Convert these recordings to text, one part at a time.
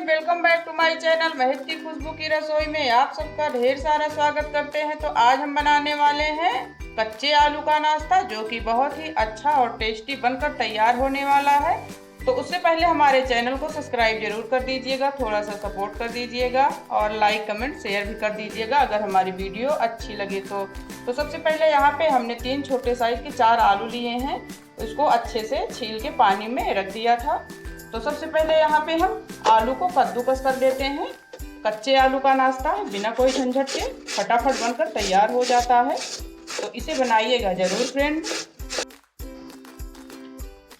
Welcome back to my channel Mehak की खुशबू की रसोई में आप सबका ढेर सारा स्वागत करते हैं। तो आज हम बनाने वाले हैं कच्चे आलू का नाश्ता, जो कि बहुत ही अच्छा और टेस्टी बनकर तैयार होने वाला है। तो उससे पहले हमारे चैनल को सब्सक्राइब जरूर कर दीजिएगा, थोड़ा सा सपोर्ट कर दीजिएगा और लाइक कमेंट शेयर भी कर दीजिएगा अगर हमारी वीडियो अच्छी लगे तो सबसे पहले यहाँ पे हमने 3 छोटे साइज के 4 आलू लिए हैं। इसको अच्छे से छील के पानी में रख दिया था। तो सबसे पहले यहाँ पे हम आलू को कद्दूकस कर लेते हैं। कच्चे आलू का नाश्ता है, बिना कोई झंझट के फटाफट बनकर तैयार हो जाता है, तो इसे बनाइएगा जरूर फ्रेंड।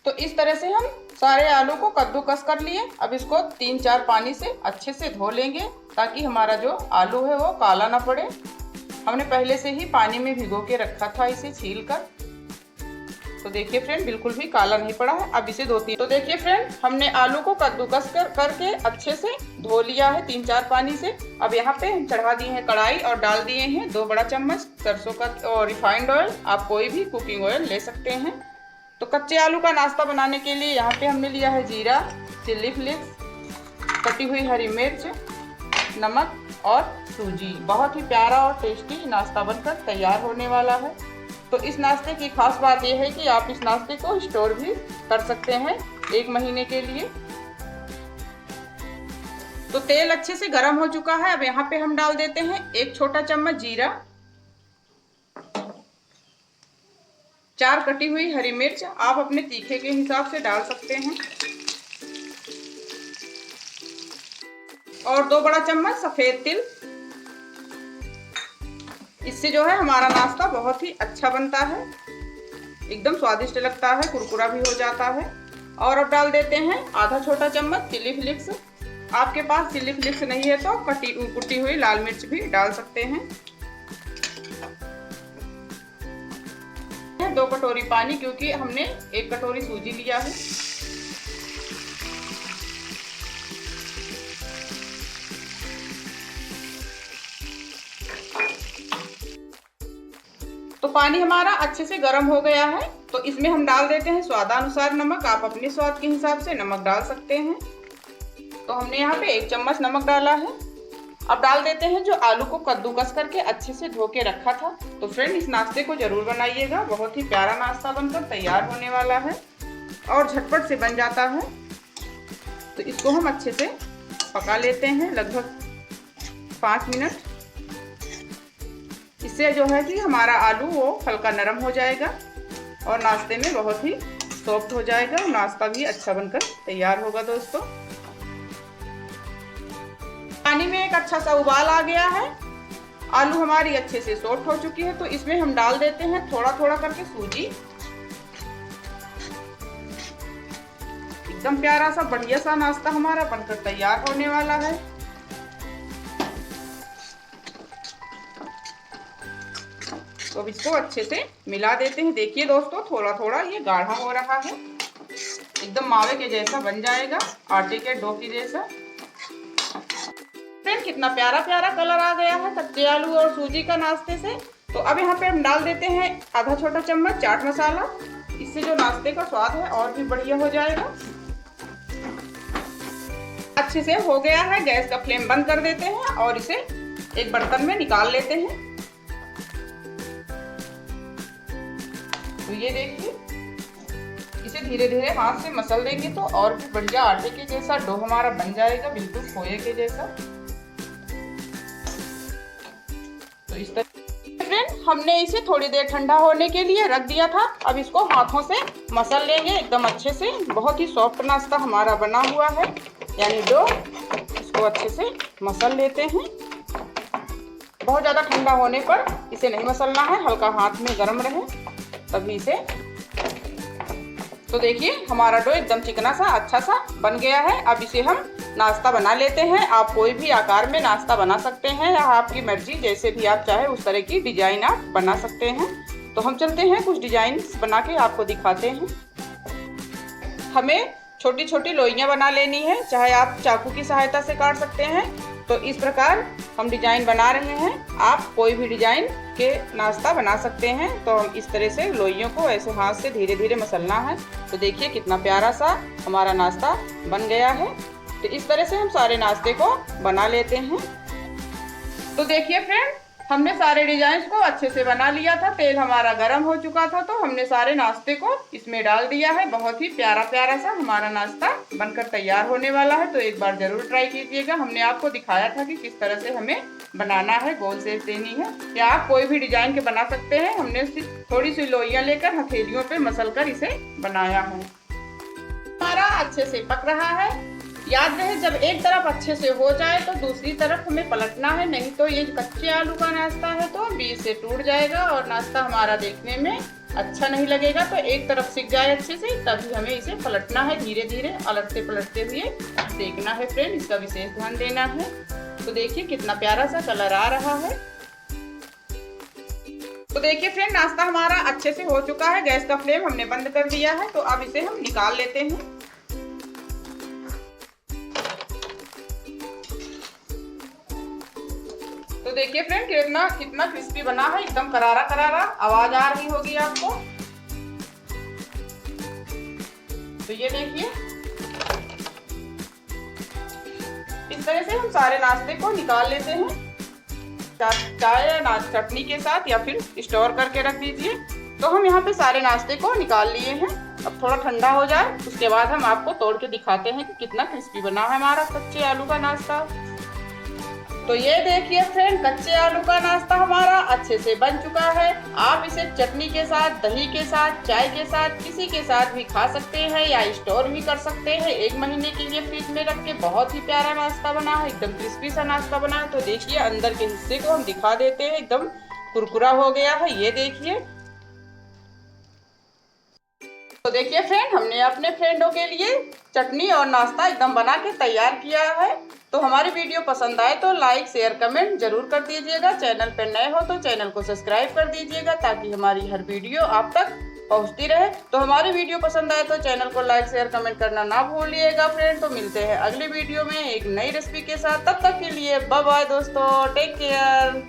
तो इस तरह से हम सारे आलू को कद्दूकस कर लिए। अब इसको 3-4 पानी से अच्छे से धो लेंगे ताकि हमारा जो आलू है वो काला ना पड़े। हमने पहले से ही पानी में भिगो के रखा था इसे छील कर। तो देखिए फ्रेंड, बिल्कुल भी काला नहीं पड़ा है। अब इसे तो देखिए फ्रेंड, हमने आलू को कद्दूकस करके अच्छे से धो लिया है 3-4 पानी से। अब यहाँ पे हम चढ़ा दिए हैं कढ़ाई और डाल दिए हैं 2 बड़ा चम्मच सरसों का और रिफाइंड ऑयल। आप कोई भी कुकिंग ऑयल ले सकते हैं। तो कच्चे आलू का नाश्ता बनाने के लिए यहाँ पे हमने लिया है जीरा, चिल्ली फ्लेक्स, कटी हुई हरी मिर्च, नमक और सूजी। बहुत ही प्यारा और टेस्टी नाश्ता बनकर तैयार होने वाला है। तो इस नाश्ते की खास बात यह है कि आप इस नाश्ते को स्टोर भी कर सकते हैं 1 महीने के लिए। तो तेल अच्छे से गर्म हो चुका है। अब यहाँ पे हम डाल देते हैं 1 छोटा चम्मच जीरा, 4 कटी हुई हरी मिर्च, आप अपने तीखे के हिसाब से डाल सकते हैं, और 2 बड़ा चम्मच सफेद तिल। इससे जो है हमारा नाश्ता बहुत ही अच्छा बनता है, एकदम स्वादिष्ट लगता है, कुरकुरा भी हो जाता है। और अब डाल देते हैं आधा छोटा चम्मच चिल्ली फ्लेक्स। आपके पास चिल्ली फ्लेक्स नहीं है तो कुटी हुई लाल मिर्च भी डाल सकते हैं। 2 कटोरी पानी, क्योंकि हमने 1 कटोरी सूजी लिया है। तो पानी हमारा अच्छे से गर्म हो गया है। तो इसमें हम डाल देते हैं स्वादानुसार नमक। आप अपने स्वाद के हिसाब से नमक डाल सकते हैं। तो हमने यहाँ पे 1 चम्मच नमक डाला है। अब डाल देते हैं जो आलू को कद्दूकस करके अच्छे से धो के रखा था। तो फ्रेंड, इस नाश्ते को जरूर बनाइएगा, बहुत ही प्यारा नाश्ता बनकर तैयार होने वाला है और झटपट से बन जाता है। तो इसको हम अच्छे से पका लेते हैं लगभग 5 मिनट। इससे जो है कि हमारा आलू वो हल्का नरम हो जाएगा और नाश्ते में बहुत ही सॉफ्ट हो जाएगा और नाश्ता भी अच्छा बनकर तैयार होगा। दोस्तों, पानी में एक अच्छा सा उबाल आ गया है, आलू हमारी अच्छे से सॉफ्ट हो चुकी है। तो इसमें हम डाल देते हैं थोड़ा थोड़ा करके सूजी। एकदम प्यारा सा बढ़िया सा नाश्ता हमारा बनकर तैयार होने वाला है। तो अब इसको अच्छे से मिला देते हैं। देखिए दोस्तों, थोड़ा थोड़ा ये गाढ़ा हो रहा है, एकदम मावे के जैसा बन जाएगा, आटे के डो के जैसा। फ्रेंड, कितना प्यारा प्यारा कलर आ गया है कच्चे आलू और सूजी का नाश्ते से। तो अब यहाँ पे हम डाल देते हैं आधा छोटा चम्मच चाट मसाला। इससे जो नाश्ते का स्वाद है और भी बढ़िया हो जाएगा। अच्छे से हो गया है, गैस का फ्लेम बंद कर देते हैं और इसे एक बर्तन में निकाल लेते हैं। तो ये देखिए, इसे धीरे धीरे हाथ से मसल देंगे तो और भी बढ़िया आटे के जैसा डो हमारा बन जाएगा, बिल्कुल खोए के जैसा। तो इस तरह फ्रेंड, हमने इसे थोड़ी देर ठंडा होने के लिए रख दिया था। अब इसको हाथों से मसल लेंगे एकदम अच्छे से। बहुत ही सॉफ्ट नाश्ता हमारा बना हुआ है, यानी डो। इसको अच्छे से मसल लेते हैं। बहुत ज़्यादा ठंडा होने पर इसे नहीं मसलना है, हल्का हाथ में गर्म रहे तभी से। तो देखिए, हमारा डो एकदम चिकना सा अच्छा सा बन गया है। अब इसे हम नाश्ता बना लेते हैं। आप कोई भी आकार में नाश्ता बना सकते हैं, या आपकी मर्जी, जैसे भी आप चाहे उस तरह की डिजाइन आप बना सकते हैं। तो हम चलते हैं कुछ डिजाइन बना के आपको दिखाते हैं। हमें छोटी छोटी लोइयां बना लेनी है, चाहे आप चाकू की सहायता से काट सकते हैं। तो इस प्रकार हम डिजाइन बना रहे हैं। आप कोई भी डिजाइन के नाश्ता बना सकते हैं। तो हम इस तरह से लोइयों को ऐसे हाथ से धीरे धीरे मसलना है। तो देखिए कितना प्यारा सा हमारा नाश्ता बन गया है। तो इस तरह से हम सारे नाश्ते को बना लेते हैं। तो देखिए फ्रेंड, हमने सारे डिजाइन को अच्छे से बना लिया था। तेल हमारा गर्म हो चुका था तो हमने सारे नाश्ते को इसमें डाल दिया है। बहुत ही प्यारा प्यारा सा हमारा नाश्ता बनकर तैयार होने वाला है। तो एक बार जरूर ट्राई कीजिएगा। हमने आपको दिखाया था कि किस तरह से हमें बनाना है, गोल शेप देनी है, या आप कोई भी डिजाइन के बना सकते हैं। हमने थोड़ी सी लोइयां लेकर हथेलियों पे मसल कर इसे बनाया है। हमारा अच्छे से पक रहा है। याद रहे, जब एक तरफ अच्छे से हो जाए तो दूसरी तरफ हमें पलटना है, नहीं तो ये कच्चे आलू का नाश्ता है तो बीच से टूट जाएगा और नाश्ता हमारा देखने में अच्छा नहीं लगेगा। तो एक तरफ सिक जाए अच्छे से तभी हमें इसे पलटना है। धीरे धीरे अलटते पलटते हुए सेकना है फ्रेंड, इसका विशेष ध्यान देना है। तो देखिए कितना प्यारा सा कलर आ रहा है। तो देखिए फ्रेंड, नाश्ता हमारा अच्छे से हो चुका है। गैस का फ्लेम हमने बंद कर दिया है। तो अब इसे हम निकाल लेते हैं। तो देखिए फ्रेंड, कितना क्रिस्पी बना है, एकदम करारा करारा आवाज आ रही होगी आपको। तो ये देखिए, इस तरह से हम सारे नाश्ते को निकाल लेते हैं। चाय या चटनी के साथ या फिर स्टोर करके रख दीजिए। तो हम यहाँ पे सारे नाश्ते को निकाल लिए हैं। अब थोड़ा ठंडा हो जाए उसके बाद हम आपको तोड़ के दिखाते हैं कि कितना क्रिस्पी बना है हमारा कच्चे आलू का नाश्ता। तो ये देखिए फ्रेंड, कच्चे आलू का नाश्ता हमारा अच्छे से बन चुका है। आप इसे चटनी के साथ, दही के साथ, चाय के साथ, किसी के साथ भी खा सकते हैं या स्टोर भी कर सकते हैं। 1 महीने के लिए फ्रिज में रख के बहुत ही प्यारा नाश्ता बना है, एकदम क्रिस्पी सा नाश्ता बना है। तो देखिए अंदर के हिस्से को हम दिखा देते हैं, एकदम कुरकुरा हो गया है, ये देखिए। तो देखिए फ्रेंड, हमने अपने फ्रेंडों के लिए चटनी और नाश्ता एकदम बना के तैयार किया है। तो हमारी वीडियो पसंद आए तो लाइक शेयर कमेंट जरूर कर दीजिएगा। चैनल पर नए हो तो चैनल को सब्सक्राइब कर दीजिएगा ताकि हमारी हर वीडियो आप तक पहुंचती रहे। तो हमारी वीडियो पसंद आए तो चैनल को लाइक शेयर कमेंट करना ना भूलिएगा फ्रेंड। तो मिलते हैं अगली वीडियो में एक नई रेसिपी के साथ। तब तक के लिए बाय बाय दोस्तों, टेक केयर।